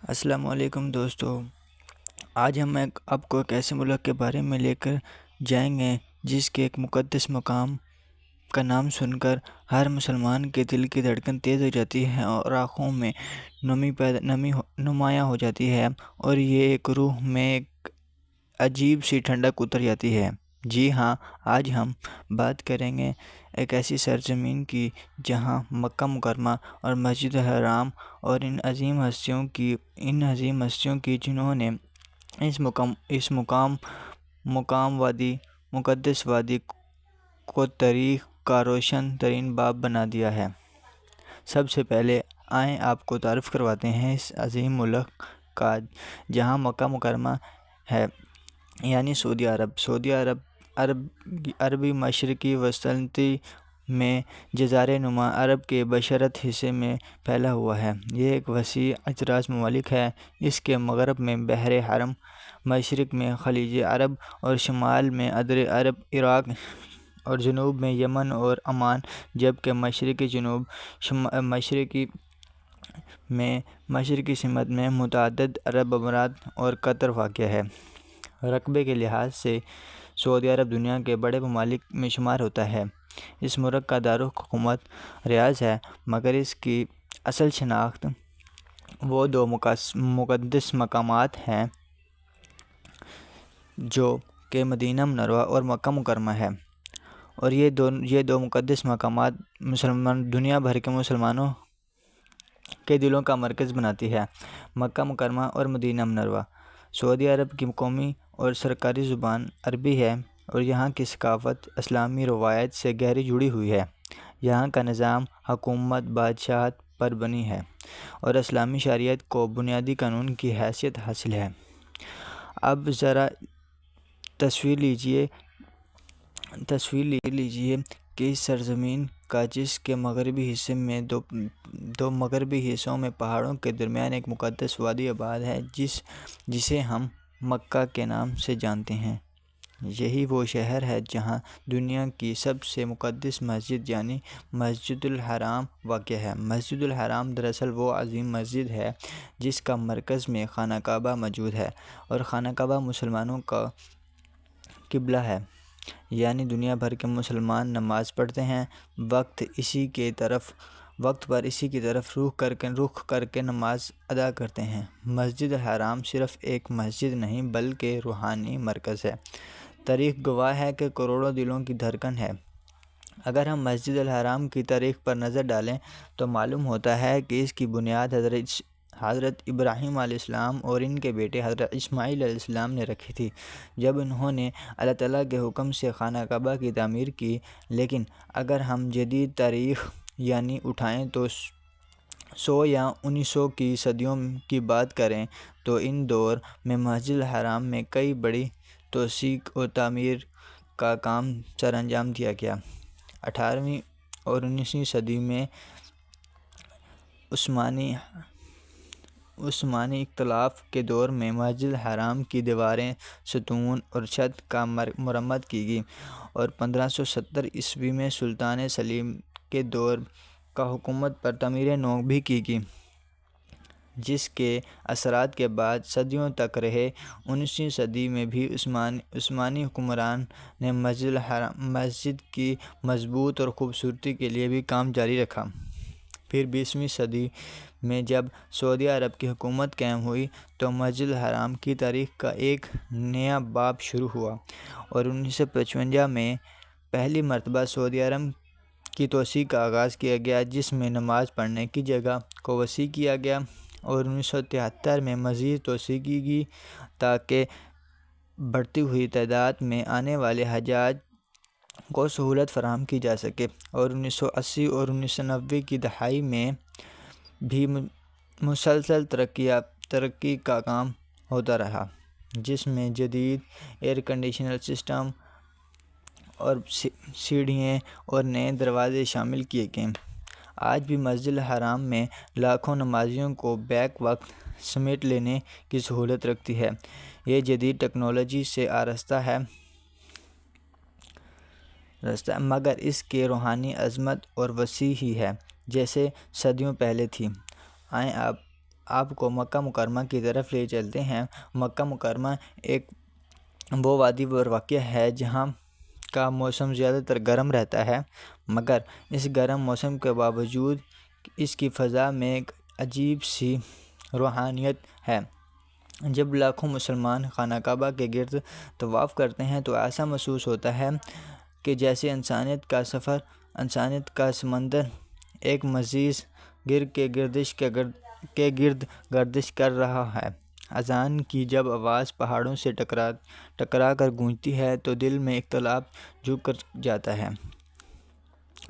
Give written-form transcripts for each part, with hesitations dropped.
السلام علیکم دوستو، آج ہم آپ کو ایک ایسے ملک کے بارے میں لے کر جائیں گے جس کے ایک مقدس مقام کا نام سن کر ہر مسلمان کے دل کی دھڑکن تیز ہو جاتی ہے اور آنکھوں میں نمی نمایاں ہو جاتی ہے، اور یہ ایک روح میں ایک عجیب سی ٹھنڈک اتر جاتی ہے۔ جی ہاں، آج ہم بات کریں گے ایک ایسی سرزمین کی جہاں مکہ مکرمہ اور مسجد الحرام اور ان عظیم ہستیوں کی جنہوں نے اس مقدس وادی کو تاریخ کا روشن ترین باب بنا دیا ہے۔ سب سے پہلے آئیں آپ کو تعارف کرواتے ہیں اس عظیم ملک کا جہاں مکہ مکرمہ ہے، یعنی سعودی عرب عربی مشرقی وسطی میں جزائر نما عرب کے بشرت حصے میں پھیلا ہوا ہے۔ یہ ایک وسیع اثراج مملک ہے۔ اس کے مغرب میں بحر حرم، مشرق میں خلیج عرب اور شمال میں ادر عرب عراق اور جنوب میں یمن اور عمان، جبکہ مشرقی سمت میں متعدد عرب امارات اور قطر واقع ہے۔ رقبے کے لحاظ سے سعودی عرب دنیا کے بڑے ممالک میں شمار ہوتا ہے۔ اس ملک کا دارالحکومت ریاض ہے، مگر اس کی اصل شناخت وہ دو مقدس مقامات ہیں جو کہ مدینہ منورہ اور مکہ مکرمہ ہے، اور یہ دو مقدس مقامات دنیا بھر کے مسلمانوں کے دلوں کا مرکز بناتی ہے۔ مکہ مکرمہ اور مدینہ منورہ۔ سعودی عرب کی قومی اور سرکاری زبان عربی ہے، اور یہاں کی ثقافت اسلامی روایت سے گہری جڑی ہوئی ہے۔ یہاں کا نظام حکومت بادشاہت پر مبنی ہے اور اسلامی شریعت کو بنیادی قانون کی حیثیت حاصل ہے۔ اب ذرا تصور لیجیے کہ اس سرزمین کا جس کے مغربی حصے میں دو مغربی حصوں میں پہاڑوں کے درمیان ایک مقدس وادی آباد ہے جسے ہم مکہ کے نام سے جانتے ہیں۔ یہی وہ شہر ہے جہاں دنیا کی سب سے مقدس مسجد یعنی مسجد الحرام واقع ہے۔ مسجد الحرام دراصل وہ عظیم مسجد ہے جس کا مرکز میں خانہ کعبہ موجود ہے، اور خانہ کعبہ مسلمانوں کا قبلہ ہے، یعنی دنیا بھر کے مسلمان نماز پڑھتے ہیں، وقت پر اسی کی طرف رخ کر کے نماز ادا کرتے ہیں۔ مسجد الحرام صرف ایک مسجد نہیں بلکہ روحانی مرکز ہے۔ تاریخ گواہ ہے کہ کروڑوں دلوں کی دھڑکن ہے۔ اگر ہم مسجد الحرام کی تاریخ پر نظر ڈالیں تو معلوم ہوتا ہے کہ اس کی بنیاد حضرت ابراہیم علیہ السلام اور ان کے بیٹے حضرت اسماعیل علیہ السلام نے رکھی تھی، جب انہوں نے اللہ تعالیٰ کے حکم سے خانہ کعبہ کی تعمیر کی۔ لیکن اگر ہم جدید تاریخ یعنی اٹھائیں تو 100 یا 1900 کی صدیوں کی بات کریں تو ان دور میں مسجد الحرام میں کئی بڑی توسیع اور تعمیر کا کام سر انجام دیا گیا۔ 18ویں اور 19ویں صدی میں عثمانی اختلاف کے دور میں مسجد الحرام کی دیواریں، ستون اور چھت کا مرمت کی گئی، اور 1570 میں سلطان سلیم کے دور کا حکومت پر تعمیر نو بھی کی گئی، جس کے اثرات کے بعد صدیوں تک رہے۔ 19ویں صدی میں بھی عثمانی حکمران نے مسجد کی مضبوط اور خوبصورتی کے لیے بھی کام جاری رکھا۔ پھر 20ویں صدی میں جب سعودی عرب کی حکومت قائم ہوئی تو مسجد الحرام کی تاریخ کا ایک نیا باب شروع ہوا، اور 1955 میں پہلی مرتبہ سعودی عرب کی توسیع کا آغاز کیا گیا، جس میں نماز پڑھنے کی جگہ کو وسیع کیا گیا، اور 1973 میں مزید توسیع کی گئی تاکہ بڑھتی ہوئی تعداد میں آنے والے حجاج کو سہولت فراہم کی جا سکے۔ اور 1980 اور 1990 کی دہائی میں بھی مسلسل ترقی کا کام ہوتا رہا، جس میں جدید ایئر کنڈیشنر سسٹم اور سیڑھیاں اور نئے دروازے شامل کیے گئے۔ آج بھی مسجد الحرام میں لاکھوں نمازیوں کو بیک وقت سمیٹ لینے کی سہولت رکھتی ہے۔ یہ جدید ٹیکنالوجی سے آراستہ ہے، مگر اس کی روحانی عظمت اور وسیع ہی ہے جیسے صدیوں پہلے تھی۔ آئیں آپ کو مکہ مکرمہ کی طرف لے چلتے ہیں۔ مکہ مکرمہ ایک وہ وادی پر واقع ہے جہاں کا موسم زیادہ تر گرم رہتا ہے، مگر اس گرم موسم کے باوجود اس کی فضا میں ایک عجیب سی روحانیت ہے۔ جب لاکھوں مسلمان خانہ کعبہ کے گرد طواف کرتے ہیں تو ایسا محسوس ہوتا ہے کہ جیسے انسانیت کا سمندر ایک مزید گرد گردش کر رہا ہے۔ اذان کی جب آواز پہاڑوں سے ٹکرا کر گونجتی ہے تو دل میں اختلاف جھک کر جاتا ہے۔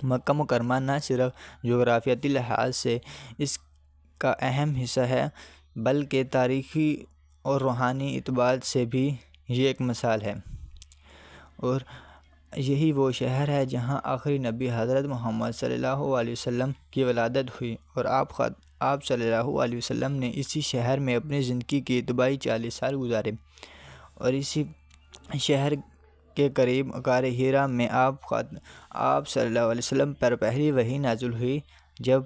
مکہ مکرمہ نہ صرف جغرافیاتی لحاظ سے اس کا اہم حصہ ہے بلکہ تاریخی اور روحانی اعتبار سے بھی یہ ایک مثال ہے، اور یہی وہ شہر ہے جہاں آخری نبی حضرت محمد صلی اللہ علیہ وسلم کی ولادت ہوئی، اور آپ صلی اللہ علیہ وسلم نے اسی شہر میں اپنی زندگی کے ابتدائی 40 سال گزارے، اور اسی شہر کے قریب غار حرا میں آپ صلی اللہ علیہ وسلم پر پہلی وحی نازل ہوئی۔ جب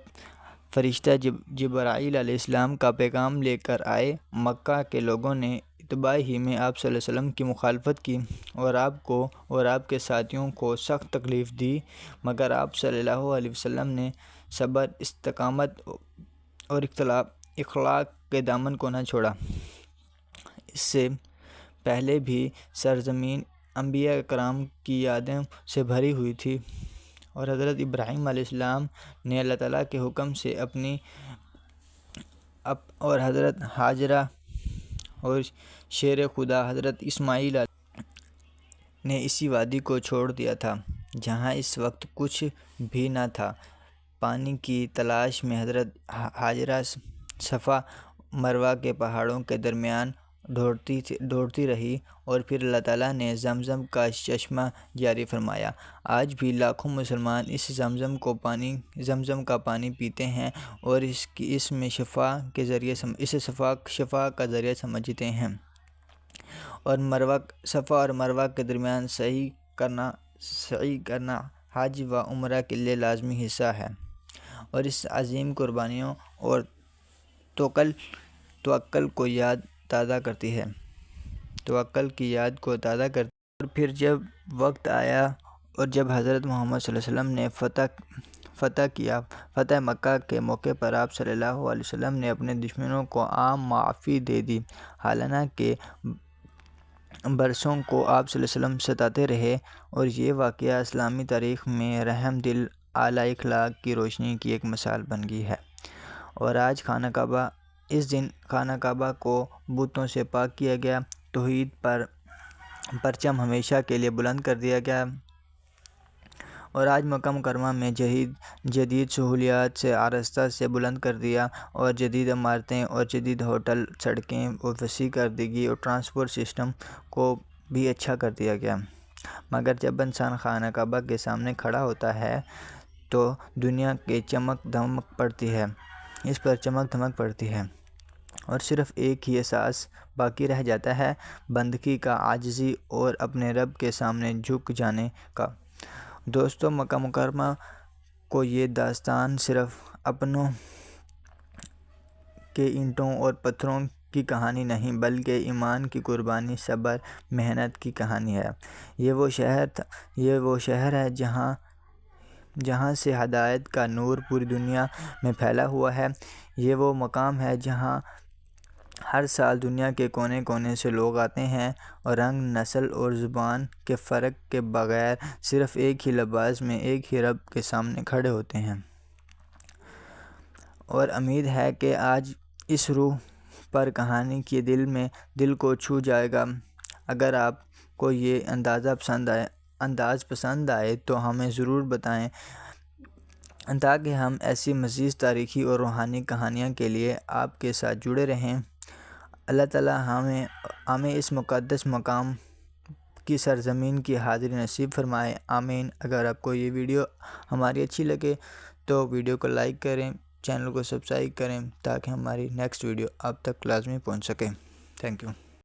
فرشتہ جبرائیل علیہ السلام کا پیغام لے کر آئے، مکہ کے لوگوں نے ابتدائی ہی میں آپ صلی اللہ علیہ وسلم کی مخالفت کی اور آپ کو اور آپ کے ساتھیوں کو سخت تکلیف دی، مگر آپ صلی اللہ علیہ وسلم نے صبر، استقامت اور اخلاق کے دامن کو نہ چھوڑا۔ اس سے پہلے بھی سرزمین انبیاء کرام کی یادوں سے بھری ہوئی تھی، اور حضرت ابراہیم علیہ السلام نے اللہ تعالیٰ کے حکم سے اور حضرت ہاجرہ اور شیر خدا حضرت اسماعیل نے اسی وادی کو چھوڑ دیا تھا جہاں اس وقت کچھ بھی نہ تھا۔ پانی کی تلاش میں حضرت ہاجرہ صفا مروہ کے پہاڑوں کے درمیان ڈھونڈتی رہی، اور پھر اللہ تعالیٰ نے زمزم کا چشمہ جاری فرمایا۔ آج بھی لاکھوں مسلمان اس زمزم کا پانی پیتے ہیں اور اسے شفا کا ذریعہ سمجھتے ہیں، اور صفا اور مروہ کے درمیان سعی کرنا حج و عمرہ کے لیے لازمی حصہ ہے، اور اس عظیم قربانیوں اور توکل کی یاد تازہ کرتی ہے۔ اور پھر جب وقت آیا اور جب حضرت محمد صلی اللہ علیہ وسلم نے فتح مکہ کے موقع پر آپ صلی اللہ علیہ وسلم نے اپنے دشمنوں کو عام معافی دے دی، حالانکہ برسوں کو آپ صلی اللہ علیہ وسلم ستاتے رہے، اور یہ واقعہ اسلامی تاریخ میں رحم دل اعلیٰ اخلاق کی روشنی کی ایک مثال بن گئی ہے۔ اور آج اس دن خانہ کعبہ کو بتوں سے پاک کیا گیا، توحید پر پرچم ہمیشہ کے لیے بلند کر دیا گیا، اور آج مکہ مکرمہ میں جدید سہولیات سے آراستہ سے بلند کر دیا، اور جدید عمارتیں اور جدید ہوٹل، سڑکیں اور وسیع کردگی اور ٹرانسپورٹ سسٹم کو بھی اچھا کر دیا گیا۔ مگر جب انسان خانہ کعبہ کے سامنے کھڑا ہوتا ہے تو دنیا کی اس پر چمک دھمک پڑتی ہے، اور صرف ایک ہی احساس باقی رہ جاتا ہے، بندگی کا، عاجزی اور اپنے رب کے سامنے جھک جانے کا۔ دوستو، مکہ مکرمہ کو یہ داستان صرف اپنوں کے اینٹوں اور پتھروں کی کہانی نہیں بلکہ ایمان کی قربانی، صبر، محنت کی کہانی ہے۔ یہ وہ شہر ہے جہاں سے ہدایت کا نور پوری دنیا میں پھیلا ہوا ہے۔ یہ وہ مقام ہے جہاں ہر سال دنیا کے کونے کونے سے لوگ آتے ہیں، اور رنگ، نسل اور زبان کے فرق کے بغیر صرف ایک ہی لباس میں ایک ہی رب کے سامنے کھڑے ہوتے ہیں۔ اور امید ہے کہ آج اس روح پر کہانی کی دل کو چھو جائے گا۔ اگر آپ کو یہ انداز پسند آئے تو ہمیں ضرور بتائیں تاکہ ہم ایسی مزید تاریخی اور روحانی کہانیاں کے لیے آپ کے ساتھ جڑے رہیں۔ اللہ تعالیٰ ہمیں اس مقدس مقام کی سرزمین کی حاضری نصیب فرمائے، آمین۔ اگر آپ کو یہ ویڈیو ہماری اچھی لگے تو ویڈیو کو لائک کریں، چینل کو سبسکرائب کریں تاکہ ہماری نیکسٹ ویڈیو آپ تک لازمی پہنچ سکے۔ Thank you.